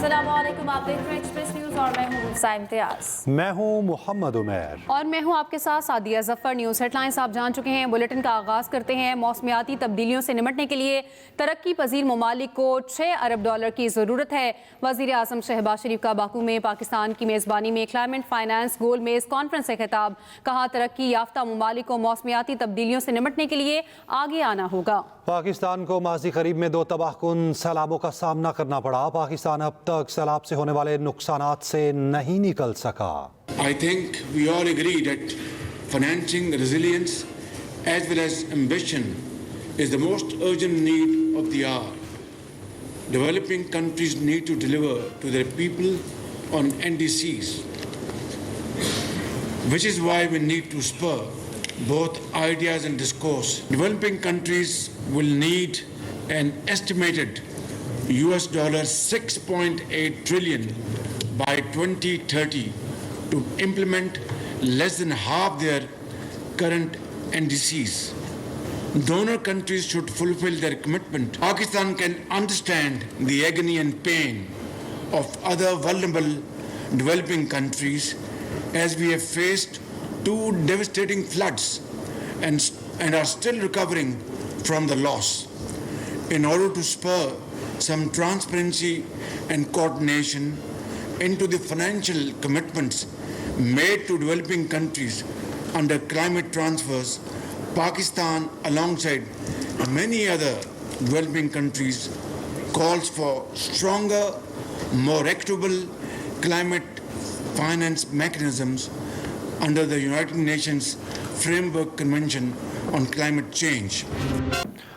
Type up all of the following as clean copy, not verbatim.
अस्सलामुअलैकुम, आप देख रहे हैं एक्सप्रेस न्यूज और मैं हूं रूसा इम्तियाज। मैं हूं मोहम्मद उमैर और मैं हूं आपके साथ सादिया जफर। न्यूज हेडलाइंस आप जान चुके हैं। बुलेटिन का आगाज करते हैं। मौसमियाती तब्दीलियों से निपटने के लिए तरक्की पजीर ममालिक को $6 अरब की ज़रूरत है। वज़ीर आज़म शहबाज शरीफ का बाकू में पाकिस्तान की मेज़बानी में क्लाइमेट फाइनेंस गोल मेज़ कॉन्फ्रेंस से खिताब। कहा, तरक्की याफ्ता ममालिक को मौसमियाती तब्दीलियों से निपटने के लिए आगे आना होगा। पाकिस्तान को माजी करीब में 2 तबाहकुन सैलाबों का सामना करना पड़ा। पाकिस्तान अब तक सैलाब से होने वाले नुकसानात से नहीं निकल सका। I think we all agree that financing resilience as well as ambition is the most urgent need of the hour. Developing countries need to deliver to their people on NDCs, which is why we need to spur both ideas and discourse. Developing countries will need an estimated $6.8 trillion by 2030 to implement less than half their current NDCs. Donor countries should fulfill their commitment. Pakistan can understand the agony and pain of other vulnerable developing countries as we have faced 2 devastating floods and are still recovering from the loss. In order to spur some transparency and coordination into the financial commitments made to developing countries under climate transfers, Pakistan, alongside many other developing countries, calls for stronger, more equitable climate finance mechanisms under the United Nations Framework Convention on Climate Change.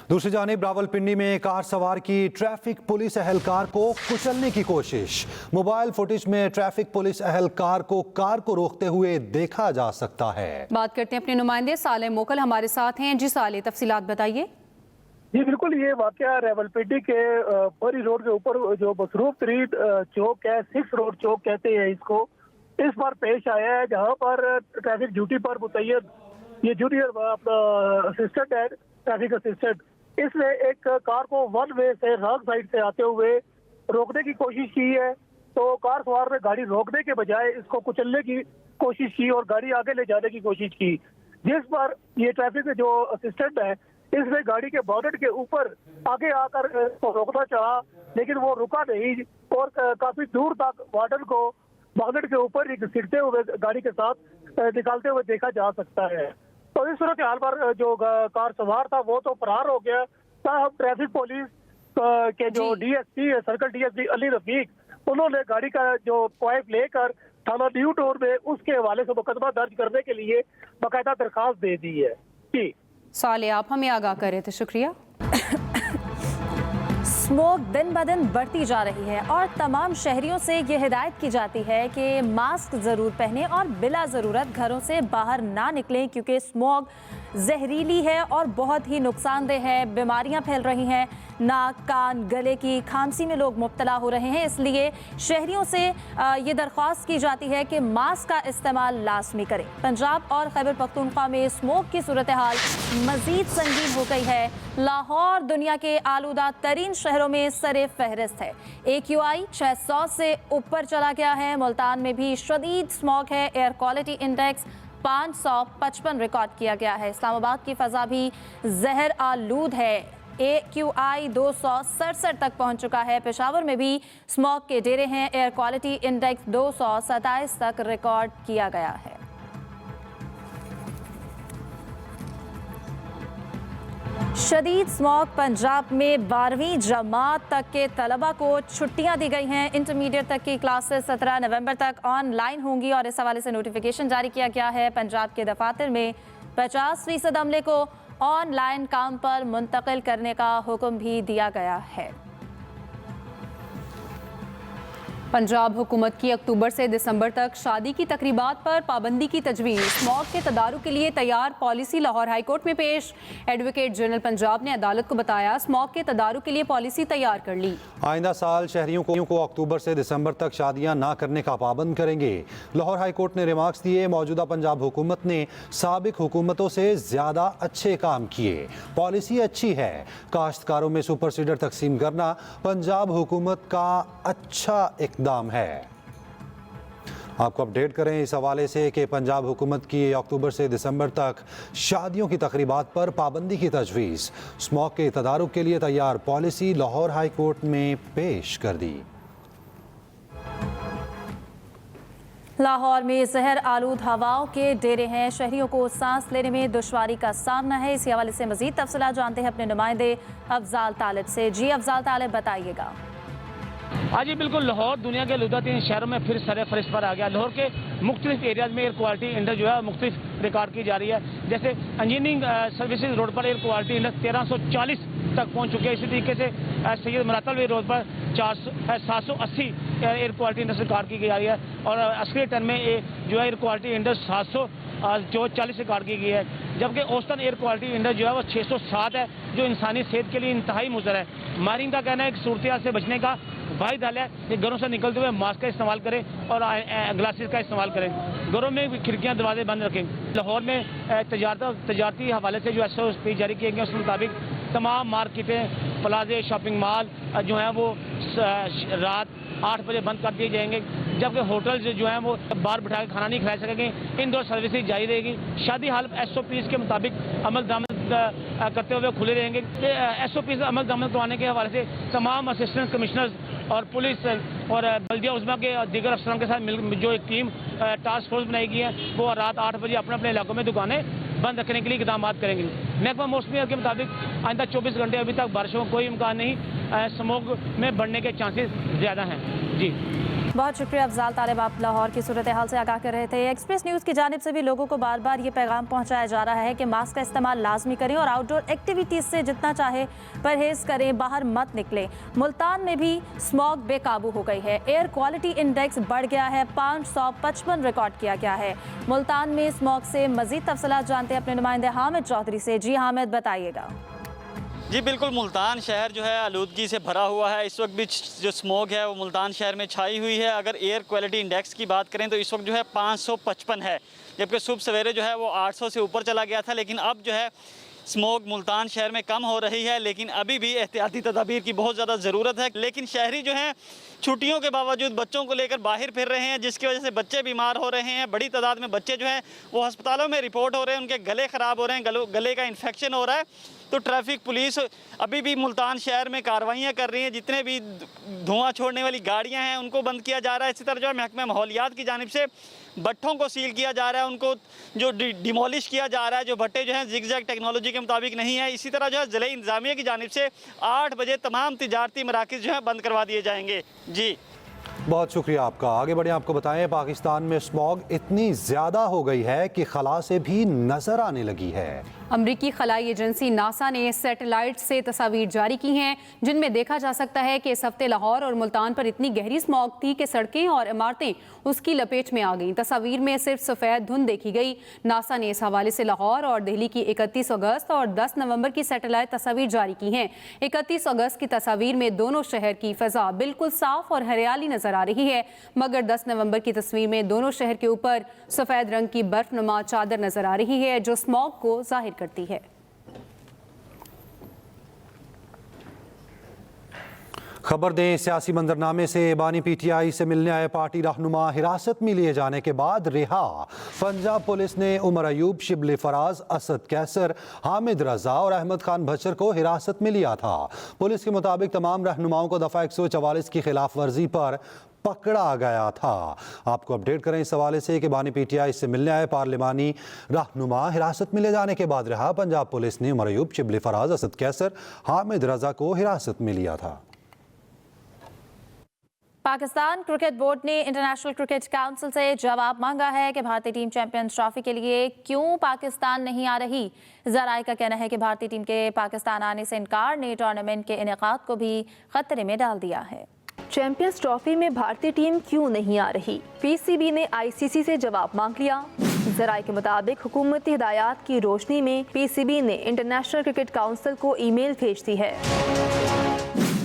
दूसरी जानिब रावलपिंडी में car सवार की traffic police एहलकार को कुचलने की कोशिश। Mobile footage में ट्रैफिक पुलिस एहलकार को कार को रोकते हुए देखा जा सकता है। बात करते हैं अपने नुमाइंदे साले मोकल हमारे साथ हैं। जी साले, तफसीलात बताइए। जी बिल्कुल, ये वाकया रावलपिंडी के परी रोड के ऊपर जो मसरूफ तरीन चौक है, 6 रोड चौक कहते हैं इसको, इस बार पेश आया है, जहां पर ट्रैफिक ड्यूटी पर मुतय्यन ये जूनियर अपना असिस्टेंट है, ट्रैफिक असिस्टेंट, इसने एक कार को वन वे से रॉन्ग साइड से आते हुए रोकने की कोशिश की है। तो कार सवार ने गाड़ी रोकने के बजाय इसको कुचलने की कोशिश की और गाड़ी आगे ले जाने की कोशिश की, जिस पर ये ट्रैफिक के जो असिस्टेंट है इसने गाड़ी के बॉनेट के ऊपर आगे आकर इसको रोकना चाहा, लेकिन वो रुका नहीं और काफी दूर तक वार्डन को बॉनेट के ऊपर ही घसीटते हुए गाड़ी के साथ निकालते हुए देखा जा सकता है। तो इस सूरत हाल पर जो कार सवार था वो तो फरार हो गया। ताहम ट्रैफिक पुलिस के जो डीएसपी है, सर्कल डीएसपी अली रफीक, उन्होंने गाड़ी का जो क्वाइफ लेकर थाना न्यू टाउन में उसके हवाले से मुकदमा दर्ज करने के लिए बाकायदा दरखास्त दे दी है। जी साले, आप हमें आगाह कर रहे थे, शुक्रिया। स्मोग दिन ब दिन बढ़ती जा रही है और तमाम शहरियों से ये हिदायत की जाती है कि मास्क ज़रूर पहनें और बिला ज़रूरत घरों से बाहर ना निकलें, क्योंकि स्मोग जहरीली है और बहुत ही नुकसानदेह है। बीमारियां फैल रही हैं, नाक, कान, गले की खांसी में लोग मुब्तला हो रहे हैं। इसलिए शहरियों से ये दरख्वास्त की जाती है कि मास्क का इस्तेमाल लाजमी करें। पंजाब और खैबर पख्तूनख्वा में स्मोग की सूरत हाल मज़ीद संगीन हो गई है। लाहौर दुनिया के आलूदा तरीन शहरों में सरे फहरिस्त है। AQI 600 से ऊपर चला गया है। मुल्तान में भी शदीद स्मॉग है। एयर क्वालिटी इंडेक्स 555 रिकॉर्ड किया गया है। इस्लामाबाद की फ़ज़ा भी जहर आलूद है। AQI 267 तक पहुंच चुका है। पेशावर में भी स्मॉग के डेरे हैं। एयर क्वालिटी इंडेक्स 227 तक रिकॉर्ड किया गया है। शदीद स्मॉग पंजाब में 12वीं जमात तक के तलबा को छुट्टियां दी गई हैं। इंटरमीडिएट तक की क्लासेस 17 नवंबर तक ऑनलाइन होंगी और इस हवाले से नोटिफिकेशन जारी किया गया है। पंजाब के दफातर में 50% अमले को ऑनलाइन काम पर मुंतकिल करने का हुक्म भी दिया गया है। पंजाब हुकूमत की अक्टूबर से दिसंबर तक शादी की तकरीबात पर पाबंदी की तजवीज़। स्मॉग के तदारुक के लिए तैयार पॉलिसी लाहौर हाई कोर्ट में पेश। एडवोकेट जनरल पंजाब ने अदालत को बताया स्मॉग के तदारुक के लिए पॉलिसी तैयार कर ली। आइंदा साल शहरियों को अक्टूबर से दिसंबर तक शादियां ना करने का पाबंद करेंगे। लाहौर हाई कोर्ट ने रिमार्क्स दिए, मौजूदा पंजाब हुकूमत ने साबिक हुकूमतों से ज्यादा अच्छे काम किए, पॉलिसी अच्छी है। काश्तकारों में सुपर सीडर तकसीम करना पंजाब हुकूमत का अच्छा इकदाम है। आपको अपडेट करें इस हवाले से कि पंजाब हुकूमत की अक्टूबर से दिसंबर तक शादियों की तकरीबात पर पाबंदी की तजवीज़। स्मॉग के तदारुक के लिए तैयार पॉलिसी लाहौर हाई कोर्ट में पेश कर दी। लाहौर में जहर आलूद हवाओं के डेरे हैं, शहरियों को सांस लेने में दुश्वारी का सामना है। इसी हवाले से मजीद तफसीलात जानते हैं अपने नुमाइंदे अफजाल तालिब से। जी अफजाल तालिब, बताइएगा। हाँ जी बिल्कुल, लाहौर दुनिया के लुदा 3 शहरों में फिर सरे फरिश्त पर आ गया। लाहौर के मुख्तलिफ एरियाज में एयर क्वालिटी इंडेक्स जो है मुख्तलिफ रिकॉर्ड की जा रही है। जैसे इंजीनियरिंग सर्विसेज रोड पर एयर क्वालिटी इंडेक्स 1340 तक पहुंच चुके हैं। इसी तरीके से सैयद मरातलवी रोड पर 780 एयर क्वालिटी इंडेक्स रिकॉर्ड की जा रही है और अस्करी टन में जो है एयर क्वालिटी इंडेक्स 740 रिकॉर्ड की गई है। जबकि औसतन एयर क्वालिटी इंडेक्स जो है वो 607 है, जो इंसानी सेहत के लिए इंतहाई मुज़र है। माहिरीन का कहना है कि सूरत से बचने का वाहिद हल है कि घरों से निकलते हुए मास्क का इस्तेमाल करें और ग्लासेस का इस्तेमाल करें। घरों में खिड़कियां दरवाजे बंद रखें। लाहौर में तजारती हवाले से जो SOP जारी किए गए, उसके मुताबिक तमाम मार्केटें, प्लाजे, शॉपिंग मॉल जो हैं वो रात 8 बजे बंद कर दिए जाएंगे। जबकि होटल्स जो हैं वो बाहर बिठा के खाना नहीं खिला सकेंगे। इंडोर सर्विसेज जारी रहेगी। शादी हाल SOPs के मुताबिक अमल दरामद करते हुए खुले रहेंगे। SOPs अमल दरामद करवाने के हवाले से तमाम असिस्टेंट कमिश्नर्स और पुलिस और बल्दिया उज़्मा के दीगर अफसरान के साथ जो एक टीम टास्क फोर्स बनाई गई है, वो रात 8 बजे अपने अपने इलाकों में दुकानें बंद रखने के लिए इक़दाम करेंगे। महकमा मौसमी के मुताबिक आइंदा 24 घंटे अभी तक बारिशों का कोई इम्कान नहीं। स्मोग में बढ़ने के चांसेस ज़्यादा हैं। जी बहुत शुक्रिया अफजाल तालिब, आप लाहौर की सूरत हाल से आगाह कर रहे थे। एक्सप्रेस न्यूज़ की जानिब से भी लोगों को बार बार ये पैगाम पहुंचाया जा रहा है कि मास्क का इस्तेमाल लाजमी करें और आउटडोर एक्टिविटीज़ से जितना चाहे परहेज़ करें, बाहर मत निकलें। मुल्तान में भी स्मॉग बेकाबू हो गई है। एयर क्वालिटी इंडेक्स बढ़ गया है, 555 रिकॉर्ड किया गया है। मुल्तान में स्मॉग से मजीद तफसीलात जानते हैं अपने नुमाइंदे हामिद चौधरी से। जी हामिद, बताइएगा। जी बिल्कुल, मुल्तान शहर जो है आलूदगी से भरा हुआ है। इस वक्त भी जो स्मोग है वो मुल्तान शहर में छाई हुई है। अगर एयर क्वालिटी इंडेक्स की बात करें तो इस वक्त जो है 555 है, जबकि सुबह सवेरे जो है वो 800 से ऊपर चला गया था। लेकिन अब जो है स्मोग मुल्तान शहर में कम हो रही है, लेकिन अभी भी एहतियाती तदाबीर की बहुत ज़्यादा ज़रूरत है। लेकिन शहरी जो हैं छुट्टियों के बावजूद बच्चों को लेकर बाहर फिर रहे हैं, जिसकी वजह से बच्चे बीमार हो रहे हैं। बड़ी तादाद में बच्चे जो हैं वो अस्पतालों में रिपोर्ट हो रहे हैं, उनके गले ख़राब हो रहे हैं, गले का इन्फेक्शन हो रहा है। तो ट्रैफिक पुलिस अभी भी मुल्तान शहर में कार्रवाइयाँ कर रही हैं। जितने भी धुआं छोड़ने वाली गाड़ियाँ हैं उनको बंद किया जा रहा है। इसी तरह जो है महकमा माहौलियात की जानिब से भट्ठों को सील किया जा रहा है, उनको जो डिमोलिश किया जा रहा है। जो भट्टे जो हैं जिग-जैग टेक्नोलॉजी के मुताबिक नहीं है। इसी तरह जो है ज़िले इंतज़ामिया की जानिब से 8 बजे तमाम तिजारती मराकिज़ जो है बंद करवा दिए जाएंगे। जी बहुत शुक्रिया आपका। आगे बढ़े, आपको बताएं पाकिस्तान में स्मॉग इतनी ज़्यादा हो गई है कि खला से भी नज़र आने लगी है। अमरीकी खलाई एजेंसी नासा ने सैटेलाइट से तस्वीर जारी की हैं, जिनमें देखा जा सकता है कि इस हफ्ते लाहौर और मुल्तान पर इतनी गहरी स्मॉग थी कि सड़कें और इमारतें उसकी लपेट में आ गईं। तस्वीर में सिर्फ सफ़ेद धुंध देखी गई। नासा ने इस हवाले से लाहौर और दिल्ली की 31 अगस्त और 10 नवंबर की सैटेलाइट तस्वीर जारी की हैं। 31 अगस्त की तस्वीर में दोनों शहर की फ़ज़ा बिल्कुल साफ और हरियाली नजर आ रही है, मगर 10 नवंबर की तस्वीर में दोनों शहर के ऊपर सफ़ेद रंग की बर्फनुमा चादर नजर आ रही है, जो स्मॉग को जाहिर करती है। खबर दें, सियासी मंजरनामे से बानी PTI से मिलने आए पार्टी रहनुमा हिरासत में लिए जाने के बाद रिहा। पंजाब पुलिस ने उमर अयूब, शिबली फराज, असद कैसर, हामिद रजा और अहमद खान भचर को हिरासत में लिया था। पुलिस के मुताबिक तमाम रहनुमाओं को दफा 144 की खिलाफ वर्जी पर पकड़ा गया था। आपको अपडेट करें इस हवाले से कि बानी PTI से मिलने आए पार्लिमानी रहनुमा हिरासत में ले जाने के बाद रहा। पंजाब पुलिस ने उमर अयूब, शिबली फराज, असद कैसर, हामिद रजा को हिरासत में लिया था। पाकिस्तान क्रिकेट बोर्ड ने इंटरनेशनल क्रिकेट काउंसिल से जवाब मांगा है कि भारतीय टीम चैंपियंस ट्रॉफी के लिए क्यों पाकिस्तान नहीं आ रही। ज़राए का कहना है कि भारतीय टीम के पाकिस्तान आने से इनकार ने टूर्नामेंट के इनेकाद को भी खतरे में डाल दिया है। चैंपियंस ट्रॉफी में भारतीय टीम क्यों नहीं आ रही? पीसीबी ने आईसीसी से जवाब मांग लिया। जराये के मुताबिक हुकूमती हिदायत की रोशनी में पीसीबी ने इंटरनेशनल क्रिकेट काउंसिल को ईमेल भेज दी है।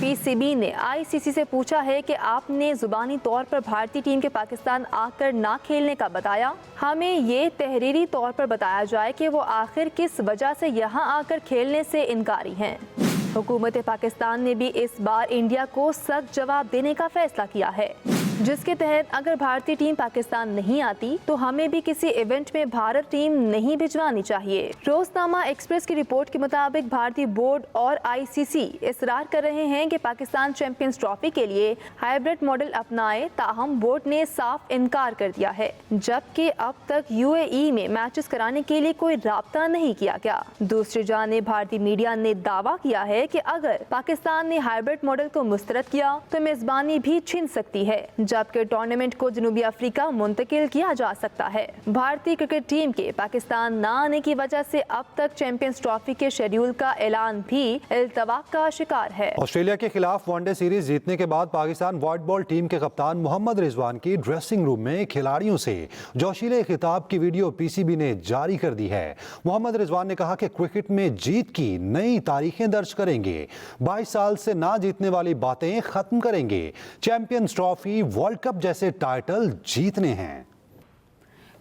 पीसीबी ने आईसीसी से पूछा है कि आपने जुबानी तौर पर भारतीय टीम के पाकिस्तान आकर ना खेलने का बताया, हमें ये तहरीरी तौर पर बताया जाए कि वो आखिर किस वजह से यहाँ आकर खेलने से इनकारी हैं। हुकूमत पाकिस्तान ने भी इस बार इंडिया को सख्त जवाब देने का फैसला किया है, जिसके तहत अगर भारतीय टीम पाकिस्तान नहीं आती तो हमें भी किसी इवेंट में भारत टीम नहीं भिजवानी चाहिए। रोजनामा एक्सप्रेस की रिपोर्ट के मुताबिक भारतीय बोर्ड और आईसीसी इसरार कर रहे हैं कि पाकिस्तान चैंपियंस ट्रॉफी के लिए हाइब्रिड मॉडल अपनाए, ताहम बोर्ड ने साफ इनकार कर दिया है, जबकि अब तक यूएई में मैचेस कराने के लिए कोई राब्ता नहीं किया गया। दूसरी जानिब भारतीय मीडिया ने दावा किया है कि अगर पाकिस्तान ने हाइब्रिड मॉडल को मुस्तरद किया तो मेजबानी भी छिन सकती है, जबकि टूर्नामेंट को जनूबी अफ्रीका मुंतकिल किया जा सकता है। भारतीय क्रिकेट टीम के पाकिस्तान न आने की वजह से अब तक चैंपियंस ट्रॉफी के शेड्यूल का ऐलान भी इल्तवाक का शिकार है। ऑस्ट्रेलिया के खिलाफ वनडे सीरीज जीतने के बाद पाकिस्तान व्हाइट बॉल टीम के कप्तान मोहम्मद रिजवान की ड्रेसिंग रूम में खिलाड़ियों से जोशीले खिताब की वीडियो पीसीबी ने जारी कर दी है। मोहम्मद रिजवान ने कहा कि क्रिकेट में जीत की नई तारीखें दर्ज करेंगे, 22 साल से ना जीतने वाली बातें खत्म करेंगे, चैंपियंस ट्रॉफी, वर्ल्ड कप जैसे टाइटल जीतने हैं।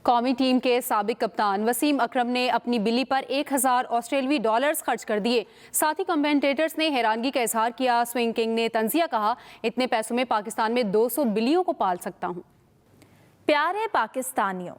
कौमी टीम के साबिक कप्तान वसीम अकरम ने अपनी बिल्ली पर 1000 ऑस्ट्रेलियाई डॉलर्स खर्च कर दिए। साथ ही कमेंटेटर्स ने हैरानगी का इजहार किया। स्विंग किंग ने तंजिया कहा, इतने पैसों में पाकिस्तान में 200 बिल्लियों को पाल सकता हूं। प्यारे पाकिस्तानियों,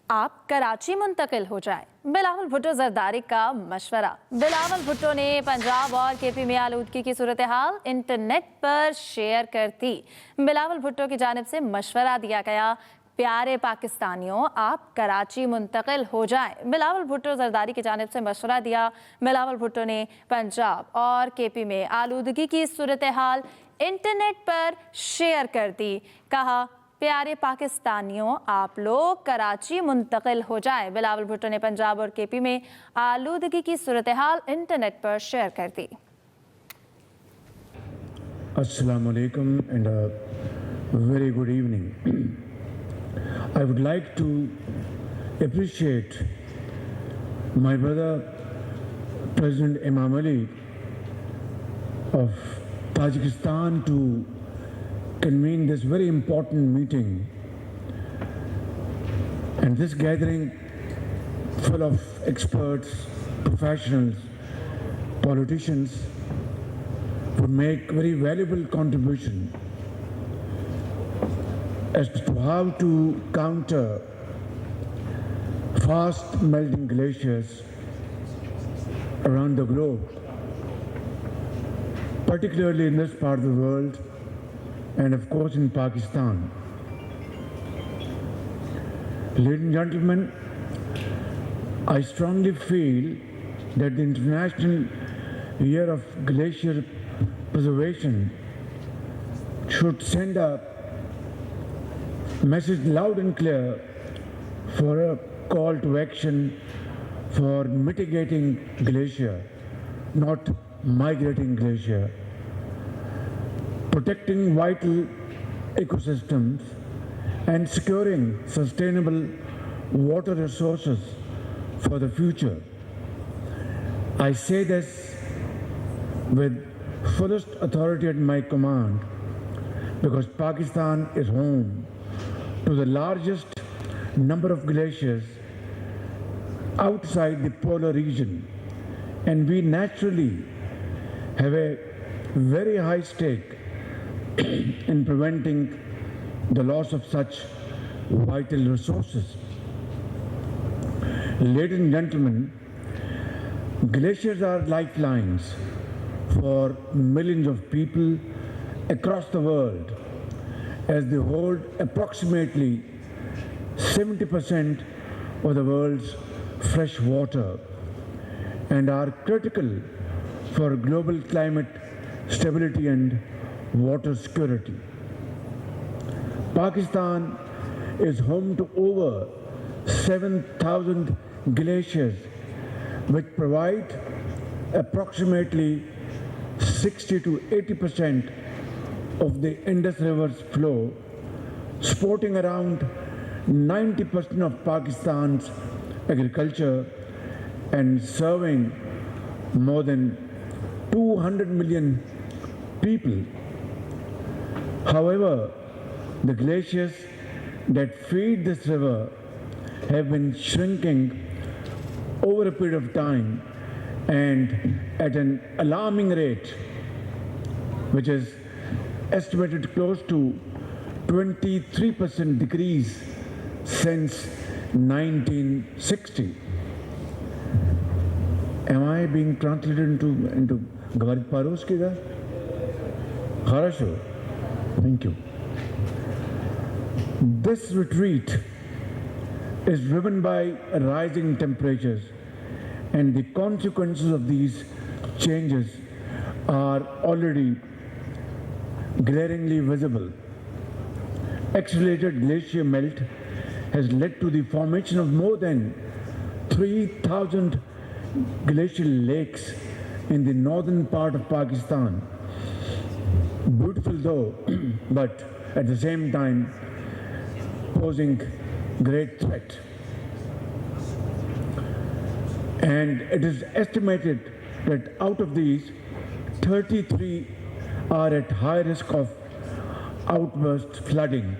आप कराची मुंतकिल हो जाए, बिलावल भुट्टो जरदारी का मशवरा। बिलावल भुट्टो ने पंजाब और केपी में आलूदगी की सूरत हाल इंटरनेट पर शेयर कर दी। बिलावल भुट्टो की जानिब से मशवरा दिया गया, प्यारे पाकिस्तानियों, आप कराची मुंतकिल हो जाए। बिलावल भुट्टो जरदारी की जानिब से मशवरा दिया। बिलावल भुट्टो ने पंजाब और केपी में आलूदगी की सूरत हाल इंटरनेट पर शेयर कर दी। कहा, प्यारे पाकिस्तानियों, आप लोग कराची मुंतकिल हो जाए। बिलावल भुट्टो ने पंजाब और केपी में आलूदगी की सूरत हाल इंटरनेट पर शेयर कर दी। Assalamu alaikum and a very good evening. I would like to appreciate my brother President Imam Ali of Tajikistan to convene this very important meeting, and this gathering full of experts, professionals, politicians would make very valuable contribution as to how to counter fast melting glaciers around the globe, particularly in this part of the world and of course in Pakistan. Ladies and gentlemen, I strongly feel that the International Year of Glacier Preservation should send a message loud and clear for a call to action for mitigating glacier, not migrating glacier, protecting vital ecosystems and securing sustainable water resources for the future. I say this with fullest authority at my command because Pakistan is home to the largest number of glaciers outside the polar region, and we naturally have a very high stake in preventing the loss of such vital resources. Ladies and gentlemen, glaciers are lifelines for millions of people across the world, as they hold approximately 70% of the world's fresh water and are critical for global climate stability and water security. Pakistan is home to over 7,000 glaciers, which provide approximately 60 to 80% of the Indus River's flow, supporting around 90% of Pakistan's agriculture and serving more than 200 million people. However, the glaciers that feed this river have been shrinking over a period of time and at an alarming rate, which is estimated close to 23% decrease since 1960. Am I being translated into Gavarit Paruski? Harasho. Thank you. This retreat is driven by rising temperatures, and the consequences of these changes are already glaringly visible. Accelerated glacier melt has led to the formation of more than 3,000 glacial lakes in the northern part of Pakistan. Beautiful though, but at the same time posing great threat. And it is estimated that out of these, 33 are at high risk of outburst flooding,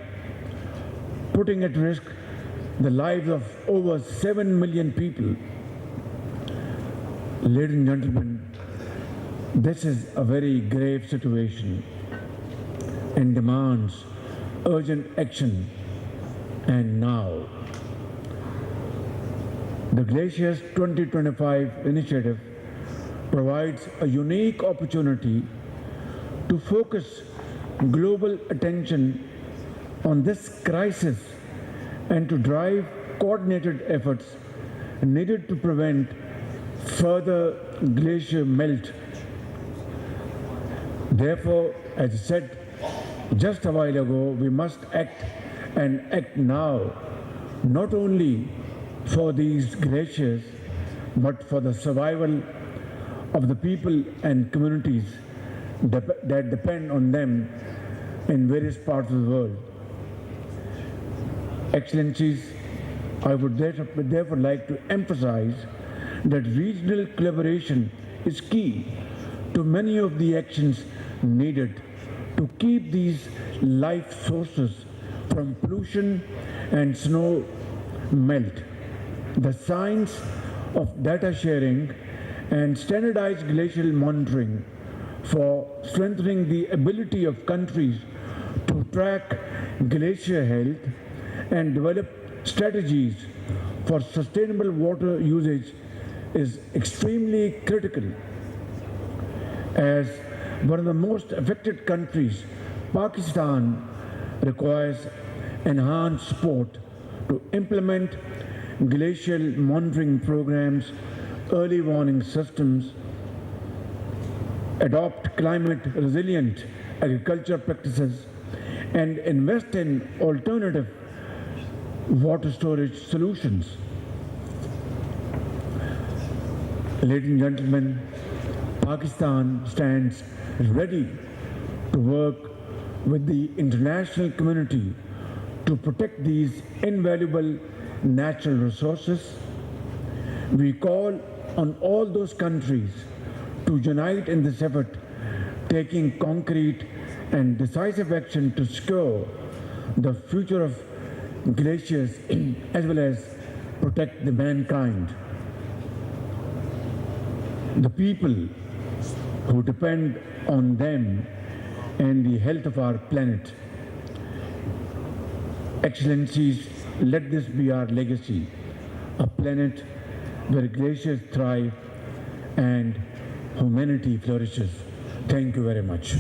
putting at risk the lives of over 7 million people. Ladies and gentlemen, this is a very grave situation and demands urgent action, and now. The Glaciers 2025 initiative provides a unique opportunity to focus global attention on this crisis and to drive coordinated efforts needed to prevent further glacier melt. Therefore, as I said just a while ago, we must act and act now, not only for these glaciers, but for the survival of the people and communities that depend on them in various parts of the world. Excellencies, I would therefore like to emphasize that regional collaboration is key to many of the actions needed to keep these life sources from pollution and snow melt. The science of data sharing and standardized glacial monitoring for strengthening the ability of countries to track glacier health and develop strategies for sustainable water usage is extremely critical. As one of the most affected countries, Pakistan requires enhanced support to implement glacial monitoring programs, early warning systems, adopt climate resilient agriculture practices, and invest in alternative water storage solutions. Ladies and gentlemen, Pakistan stands ready to work with the international community to protect these invaluable natural resources. We call on all those countries to unite in this effort, taking concrete and decisive action to secure the future of glaciers as well as protect the mankind. The people who depend on them and the health of our planet. Excellencies, let this be our legacy, a planet where glaciers thrive and humanity flourishes. Thank you very much.